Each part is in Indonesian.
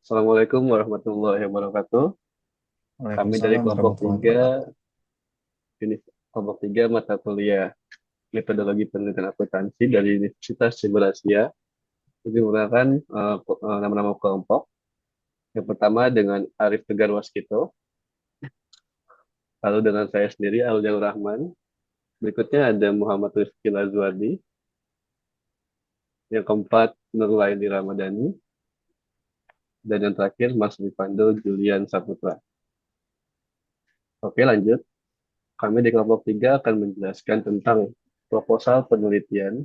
Assalamualaikum warahmatullahi wabarakatuh. Kami dari Waalaikumsalam kelompok warahmatullahi tiga, wabarakatuh. kelompok 3 mata kuliah metodologi penelitian akuntansi dari Universitas Cibur Asia. Ini merupakan nama-nama kelompok. Yang pertama dengan Arif Tegar Waskito, lalu dengan saya sendiri Auliaur Rahman. Berikutnya ada Muhammad Rizky Lazuardi. Yang keempat Nurlaini Ramadhani. Dan yang terakhir Mas Rifando Julian Saputra. Oke, lanjut. Kami di kelompok 3 akan menjelaskan tentang proposal penelitian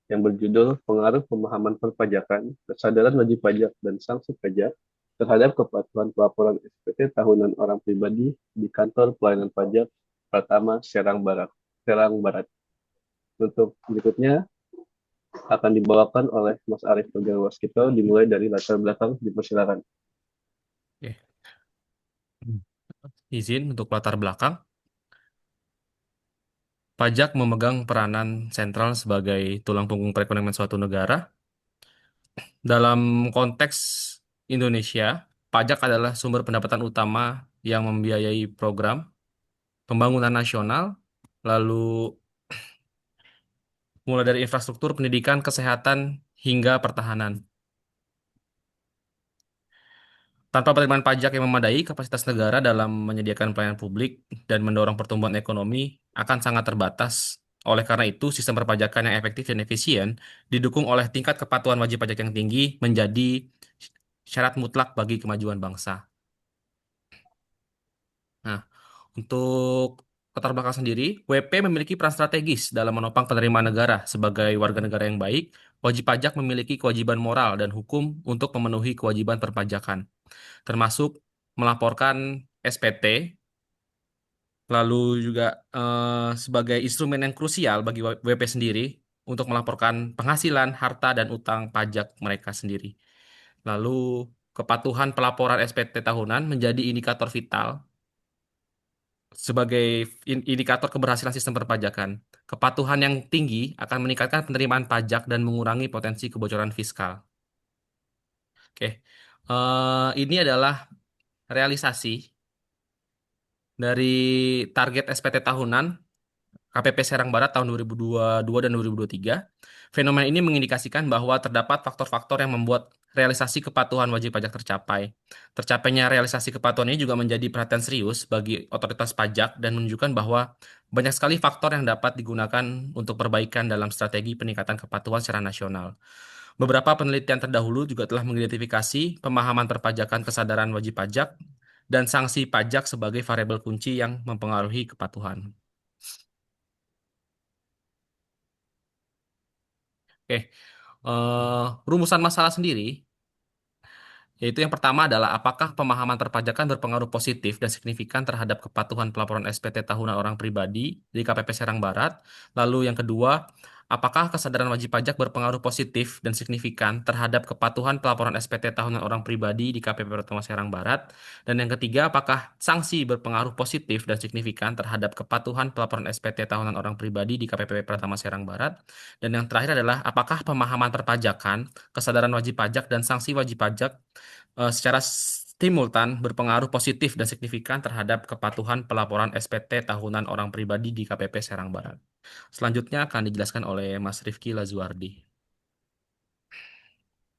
yang berjudul Pengaruh Pemahaman Perpajakan, Kesadaran Wajib Pajak, dan Sanksi Pajak terhadap Kepatuhan Pelaporan SPT Tahunan Orang Pribadi di Kantor Pelayanan Pajak Pratama Serang Barat. Serang Barat. Untuk berikutnya akan dibawakan oleh Mas Arief Tegar Waskito dimulai dari latar belakang dipersilakan. Oke. Izin untuk latar belakang. Pajak memegang peranan sentral sebagai tulang punggung perekonomian suatu negara. Dalam konteks Indonesia, pajak adalah sumber pendapatan utama yang membiayai program pembangunan nasional, lalu mulai dari infrastruktur, pendidikan, kesehatan, hingga pertahanan. Tanpa penerimaan pajak yang memadai, kapasitas negara dalam menyediakan pelayanan publik dan mendorong pertumbuhan ekonomi akan sangat terbatas. Oleh karena itu, sistem perpajakan yang efektif dan efisien didukung oleh tingkat kepatuhan wajib pajak yang tinggi menjadi syarat mutlak bagi kemajuan bangsa. Nah, untuk latar belakang sendiri, WP memiliki peran strategis dalam menopang penerimaan negara sebagai warga negara yang baik. Wajib pajak memiliki kewajiban moral dan hukum untuk memenuhi kewajiban perpajakan, termasuk melaporkan SPT, lalu juga sebagai instrumen yang krusial bagi WP sendiri untuk melaporkan penghasilan, harta, dan utang pajak mereka sendiri. Lalu kepatuhan pelaporan SPT tahunan menjadi indikator vital sebagai indikator keberhasilan sistem perpajakan. Kepatuhan yang tinggi akan meningkatkan penerimaan pajak dan mengurangi potensi kebocoran fiskal. Oke, ini adalah realisasi dari target SPT tahunan KPP Serang Barat tahun 2022 dan 2023. Fenomena ini mengindikasikan bahwa terdapat faktor-faktor yang membuat realisasi kepatuhan wajib pajak tercapai. Tercapainya realisasi kepatuhan ini juga menjadi perhatian serius bagi otoritas pajak dan menunjukkan bahwa banyak sekali faktor yang dapat digunakan untuk perbaikan dalam strategi peningkatan kepatuhan secara nasional. Beberapa penelitian terdahulu juga telah mengidentifikasi pemahaman perpajakan kesadaran wajib pajak dan sanksi pajak sebagai variabel kunci yang mempengaruhi kepatuhan. Oke, rumusan masalah sendiri, yaitu yang pertama adalah apakah pemahaman perpajakan berpengaruh positif dan signifikan terhadap kepatuhan pelaporan SPT tahunan orang pribadi di KPP Serang Barat. Lalu yang kedua, apakah kesadaran wajib pajak berpengaruh positif dan signifikan terhadap kepatuhan pelaporan SPT tahunan orang pribadi di KPP Pratama Serang Barat. Dan yang ketiga, apakah sanksi berpengaruh positif dan signifikan terhadap kepatuhan pelaporan SPT tahunan orang pribadi di KPP Pratama Serang Barat. Dan yang terakhir adalah apakah pemahaman perpajakan, kesadaran wajib pajak, dan sanksi wajib pajak secara simultan berpengaruh positif dan signifikan terhadap kepatuhan pelaporan SPT tahunan orang pribadi di KPP Serang Barat. Selanjutnya akan dijelaskan oleh Mas Rifki Lazuardi.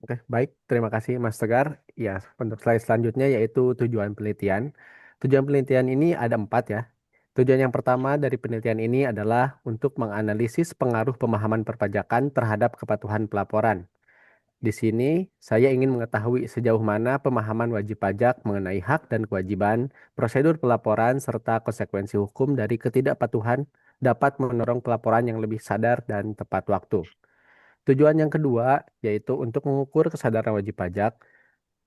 Oke, baik. Terima kasih Mas Tegar. Ya, untuk slide selanjutnya yaitu tujuan penelitian. Tujuan penelitian ini ada empat ya. Tujuan yang pertama dari penelitian ini adalah untuk menganalisis pengaruh pemahaman perpajakan terhadap kepatuhan pelaporan. Di sini, saya ingin mengetahui sejauh mana pemahaman wajib pajak mengenai hak dan kewajiban, prosedur pelaporan, serta konsekuensi hukum dari ketidakpatuhan dapat mendorong pelaporan yang lebih sadar dan tepat waktu. Tujuan yang kedua yaitu untuk mengukur kesadaran wajib pajak.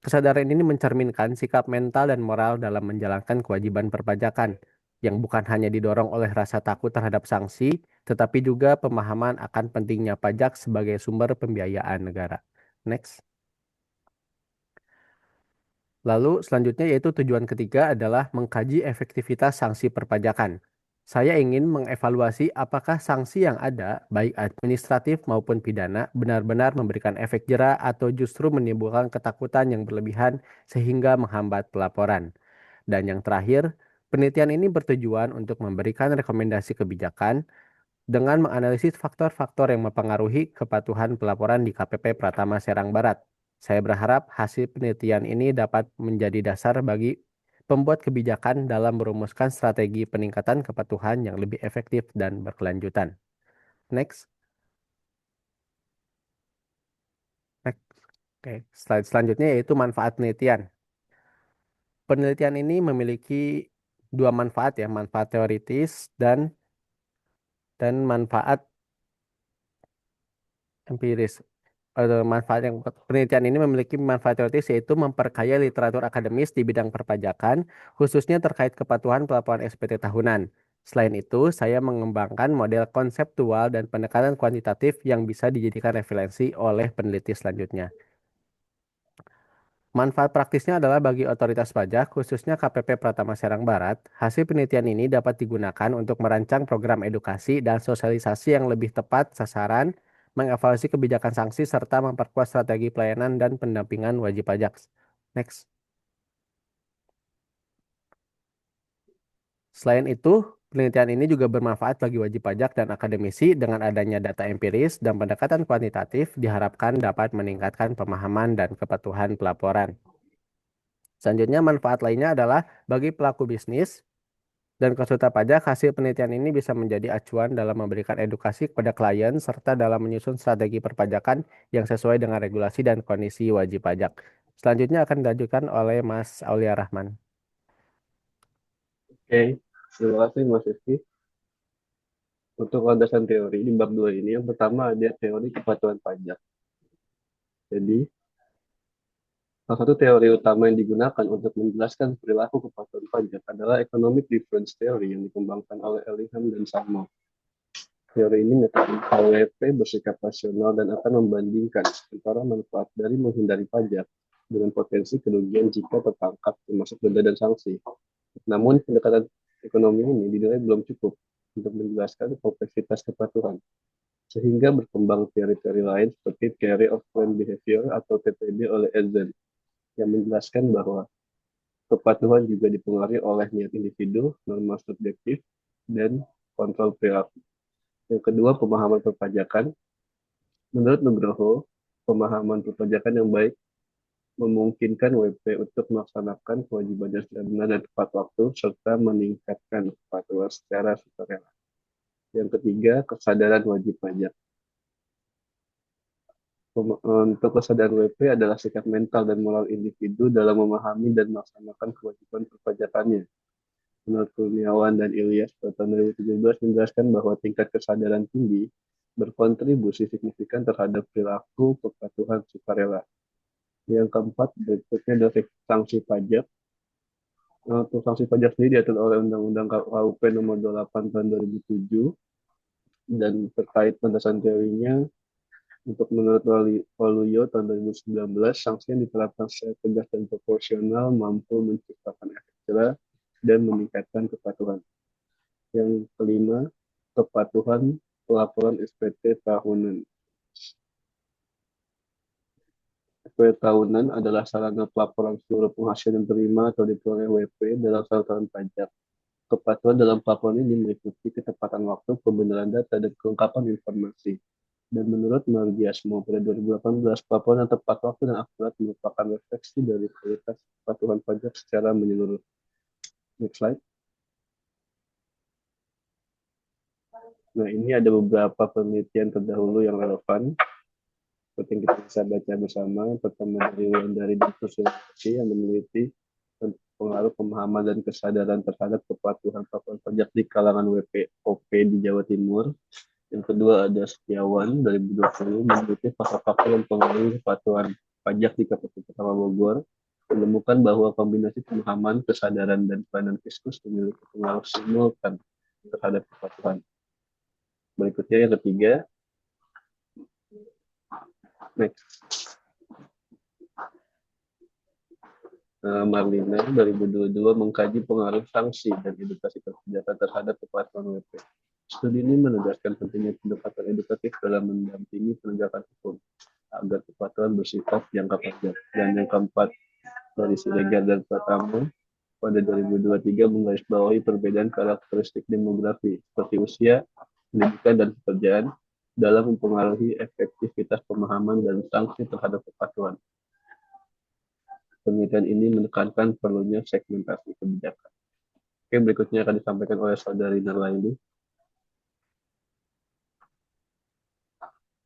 Kesadaran ini mencerminkan sikap mental dan moral dalam menjalankan kewajiban perpajakan, yang bukan hanya didorong oleh rasa takut terhadap sanksi, tetapi juga pemahaman akan pentingnya pajak sebagai sumber pembiayaan negara. Next. Lalu selanjutnya yaitu tujuan ketiga adalah mengkaji efektivitas sanksi perpajakan. Saya ingin mengevaluasi apakah sanksi yang ada, baik administratif maupun pidana, benar-benar memberikan efek jera atau justru menimbulkan ketakutan yang berlebihan sehingga menghambat pelaporan. Dan yang terakhir, penelitian ini bertujuan untuk memberikan rekomendasi kebijakan dengan menganalisis faktor-faktor yang mempengaruhi kepatuhan pelaporan di KPP Pratama Serang Barat. Saya berharap hasil penelitian ini dapat menjadi dasar bagi pembuat kebijakan dalam merumuskan strategi peningkatan kepatuhan yang lebih efektif dan berkelanjutan. Next. Next. Oke, slide selanjutnya yaitu manfaat penelitian. Penelitian ini memiliki dua manfaat ya, manfaat teoritis dan manfaat empiris. Manfaat yang penelitian ini memiliki manfaat teoritis yaitu memperkaya literatur akademis di bidang perpajakan, khususnya terkait kepatuhan pelaporan SPT tahunan. Selain itu, saya mengembangkan model konseptual dan pendekatan kuantitatif yang bisa dijadikan referensi oleh peneliti selanjutnya. Manfaat praktisnya adalah bagi otoritas pajak, khususnya KPP Pratama Serang Barat, hasil penelitian ini dapat digunakan untuk merancang program edukasi dan sosialisasi yang lebih tepat sasaran, mengevaluasi kebijakan sanksi, serta memperkuat strategi pelayanan dan pendampingan wajib pajak. Next. Selain itu, penelitian ini juga bermanfaat bagi wajib pajak dan akademisi dengan adanya data empiris dan pendekatan kuantitatif diharapkan dapat meningkatkan pemahaman dan kepatuhan pelaporan. Selanjutnya, manfaat lainnya adalah bagi pelaku bisnis dan konsultan pajak, hasil penelitian ini bisa menjadi acuan dalam memberikan edukasi kepada klien serta dalam menyusun strategi perpajakan yang sesuai dengan regulasi dan kondisi wajib pajak. Selanjutnya akan dilanjutkan oleh Mas Aulia Rahman. Oke, terima kasih Mas Rizky. Untuk landasan teori di bab 2 ini, yang pertama ada teori kepatuhan pajak. Jadi, salah satu teori utama yang digunakan untuk menjelaskan perilaku kepatuhan pajak adalah Economic Difference Theory yang dikembangkan oleh Ellingham dan Salmon. Teori ini menyatakan KWP bersikap rasional dan akan membandingkan antara manfaat dari menghindari pajak dengan potensi kerugian jika tertangkap, termasuk denda dan sanksi. Namun, pendekatan ekonomi ini dinilai belum cukup untuk menjelaskan kompleksitas kepatuhan, sehingga berkembang teori-teori lain seperti Theory of Planned Behavior atau TPB oleh Ezen, yang menjelaskan bahwa kepatuhan juga dipengaruhi oleh niat individu, norma subjektif, dan kontrol perilaku. Yang kedua, pemahaman perpajakan. Menurut Nugroho, pemahaman perpajakan yang baik memungkinkan WP untuk melaksanakan kewajibannya secara benar dan tepat waktu, serta meningkatkan kepatuhan secara sukarela. Yang ketiga, kesadaran wajib pajak. Untuk kesadaran WP adalah sikap mental dan moral individu dalam memahami dan melaksanakan kewajiban perpajakannya. Menurut Kurniawan dan Ilyas pada tahun 2017 menjelaskan bahwa tingkat kesadaran tinggi berkontribusi signifikan terhadap perilaku kepatuhan sukarela. Yang keempat, berikutnya adalah sanksi pajak. Untuk sanksi pajak sendiri diatur oleh Undang-Undang KUP nomor 28 tahun 2007 dan terkait landasan teorinya untuk menurut Waluyo tahun 2019, sanksi yang diterapkan secara tegas dan proporsional mampu menciptakan efek jera dan meningkatkan kepatuhan. Yang kelima, kepatuhan pelaporan SPT tahunan. SPT tahunan adalah sarana pelaporan seluruh penghasilan yang terima atau diperoleh WP dalam satu tahun pajak. Kepatuhan dalam pelaporan ini meliputi ketepatan waktu, kebenaran data, dan kelengkapan informasi. Dan menurut Margiasmo pada 2018, pelaporan yang tepat waktu dan akurat merupakan refleksi dari kualitas kepatuhan pajak secara menyeluruh. Next slide. Nah, ini ada beberapa penelitian terdahulu yang relevan seperti yang kita bisa baca bersama. Pertama dari Sosialisasi yang meneliti pengaruh pemahaman dan kesadaran terhadap kepatuhan pelaporan pajak di kalangan WPOP di Jawa Timur. Yang kedua ada Setiawan dari 2020 meneliti faktor-faktor yang mempengaruhi kepatuhan pajak di Kabupaten Kota Bogor, menemukan bahwa kombinasi pemahaman, kesadaran, dan pelayanan fiskus memiliki pengaruh simultan terhadap kepatuhan. Berikutnya yang ketiga, next. Marlina 2022 mengkaji pengaruh sanksi dan edukasi persenjataan terhadap kepatuhan WP. Studi ini menegaskan pentingnya pendekatan edukatif dalam mendampingi penegakan hukum agar kepatuhan bersifat jangka panjang. Dan yang keempat, dari Siregar dan Pratama pada 2023 menggarisbawahi perbedaan karakteristik demografi seperti usia, pendidikan, dan pekerjaan dalam mempengaruhi efektivitas pemahaman dan sanksi terhadap kepatuhan. Penelitian ini menekankan perlunya segmentasi kebijakan. Oke, berikutnya akan disampaikan oleh Saudari Narlaindi.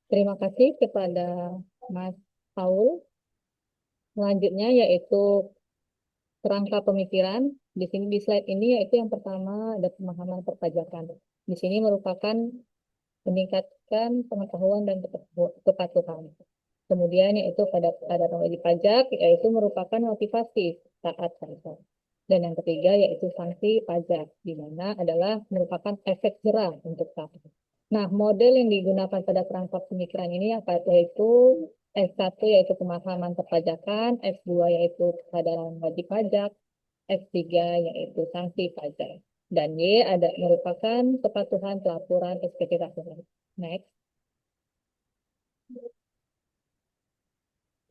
Terima kasih kepada Mas Paul. Selanjutnya yaitu kerangka pemikiran. Di sini di slide ini yaitu yang pertama ada pemahaman perpajakan. Di sini merupakan meningkatkan pengetahuan dan kepatuhan. Kemudian yaitu pada wajib pajak yaitu merupakan motivasi taat pajak. Dan yang ketiga yaitu sanksi pajak, di mana adalah merupakan efek jerah untuk taat. Nah, model yang digunakan pada perangkat pemikiran ini yaitu S1 yaitu pemahaman perpajakan, S2 yaitu kesadaran wajib pajak, S3 yaitu sanksi pajak. Dan Y ada merupakan kepatuhan pelaporan SPT tahunan. Next.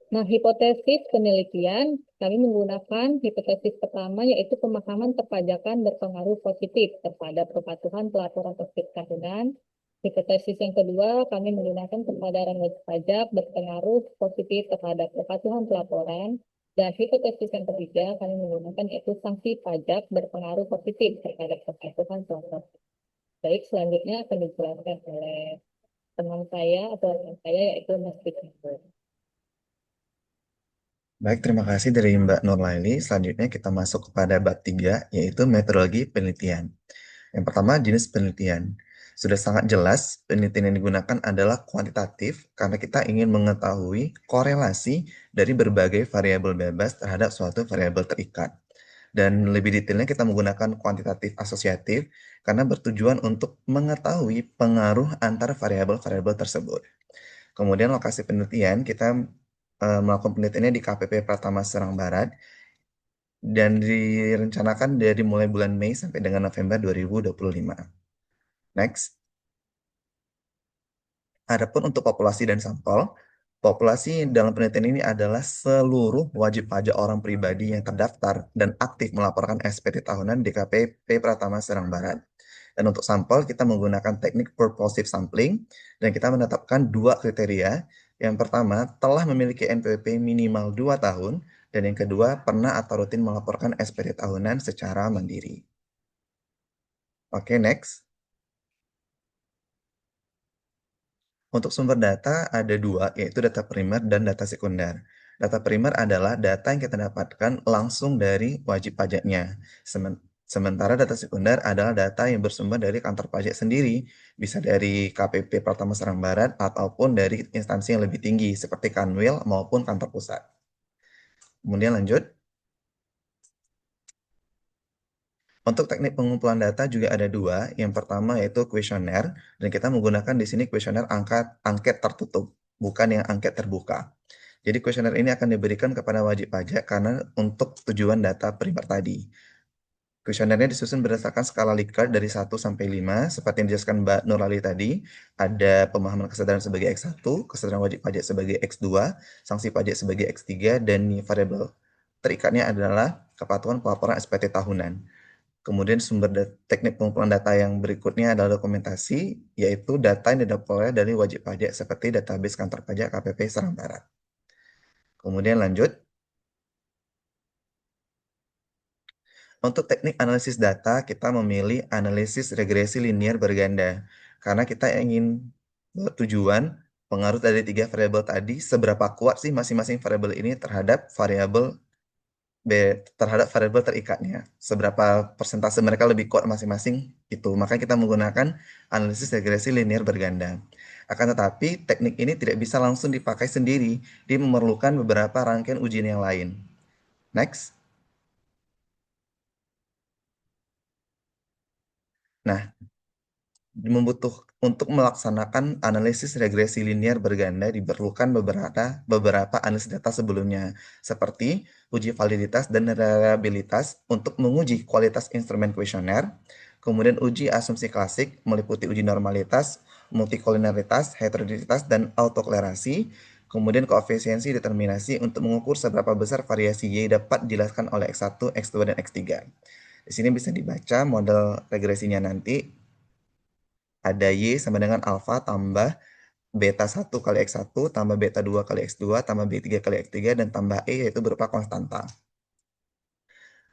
Nah, hipotesis penelitian, kami menggunakan hipotesis pertama yaitu pemahaman perpajakan berpengaruh positif terhadap kepatuhan pelaporan SPT tahunan. Hipotesis yang kedua, kami menggunakan kesadaran wajib pajak berpengaruh positif terhadap kepatuhan pelaporan. Dan hipotesis yang ketiga, kami menggunakan yaitu sanksi pajak berpengaruh positif terhadap kepatuhan pelaporan. Baik, selanjutnya akan dijelaskan oleh teman saya atau rekan saya yaitu Mas Fikri. Baik, terima kasih dari Mbak Nurlaili. Selanjutnya kita masuk kepada bab 3, yaitu metodologi penelitian. Yang pertama, jenis penelitian. Sudah sangat jelas, penelitian yang digunakan adalah kuantitatif karena kita ingin mengetahui korelasi dari berbagai variabel bebas terhadap suatu variabel terikat. Dan lebih detailnya kita menggunakan kuantitatif asosiatif karena bertujuan untuk mengetahui pengaruh antara variabel-variabel tersebut. Kemudian lokasi penelitian, kita melakukan penelitiannya di KPP Pratama Serang Barat dan direncanakan dari mulai bulan Mei sampai dengan November 2025. Next. Adapun untuk populasi dan sampel, populasi dalam penelitian ini adalah seluruh wajib pajak orang pribadi yang terdaftar dan aktif melaporkan SPT tahunan di KPP Pratama Serang Barat. Dan untuk sampel, kita menggunakan teknik purposive sampling, dan kita menetapkan dua kriteria. Yang pertama, telah memiliki NPWP minimal 2 tahun, dan yang kedua, pernah atau rutin melaporkan SPT tahunan secara mandiri. Oke, next. Untuk sumber data ada dua, yaitu data primer dan data sekunder. Data primer adalah data yang kita dapatkan langsung dari wajib pajaknya. Sementara data sekunder adalah data yang bersumber dari kantor pajak sendiri, bisa dari KPP Pratama Serang Barat ataupun dari instansi yang lebih tinggi seperti Kanwil maupun kantor pusat. Kemudian lanjut. Untuk teknik pengumpulan data juga ada dua. Yang pertama yaitu kuesioner, dan kita menggunakan di sini kuesioner angket tertutup, bukan yang angket terbuka. Jadi kuesioner ini akan diberikan kepada wajib pajak karena untuk tujuan data primer tadi. Kuesionernya disusun berdasarkan skala Likert dari 1 sampai 5, seperti yang dijelaskan Mbak Nurali tadi. Ada pemahaman kesadaran sebagai X1, kesadaran wajib pajak sebagai X2, sanksi pajak sebagai X3, dan variabel terikatnya adalah kepatuhan pelaporan SPT tahunan. Kemudian sumber teknik pengumpulan data yang berikutnya adalah dokumentasi, yaitu data yang diperoleh dari wajib pajak seperti database kantor pajak KPP Serang Barat. Kemudian lanjut. Untuk teknik analisis data, kita memilih analisis regresi linear berganda. Karena kita ingin bertujuan pengaruh dari 3 variabel tadi, seberapa kuat sih masing-masing variabel ini terhadap variabel terikatnya. Seberapa persentase mereka lebih kuat masing-masing itu. Makanya kita menggunakan analisis regresi linear berganda. Akan tetapi teknik ini tidak bisa langsung dipakai sendiri. Dia memerlukan beberapa rangkaian ujian yang lain. Next. Nah, untuk melaksanakan analisis regresi linear berganda diperlukan beberapa analisis data sebelumnya, seperti uji validitas dan reliabilitas untuk menguji kualitas instrumen kuesioner, kemudian uji asumsi klasik meliputi uji normalitas, multikolinialitas, heterogenitas, dan autoklarasi, kemudian koefisiensi determinasi untuk mengukur seberapa besar variasi Y dapat dijelaskan oleh X1, X2, dan X3. Di sini bisa dibaca model regresinya nanti. Ada Y sama dengan alfa tambah beta 1 kali X1 tambah beta 2 kali X2 tambah B3 kali X3 dan tambah E yaitu berupa konstanta.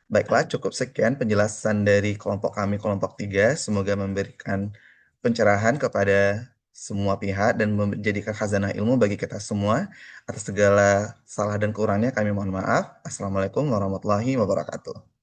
Baiklah, cukup sekian penjelasan dari kelompok kami kelompok 3. Semoga memberikan pencerahan kepada semua pihak dan menjadikan khazanah ilmu bagi kita semua. Atas segala salah dan kurangnya kami mohon maaf. Assalamualaikum warahmatullahi wabarakatuh.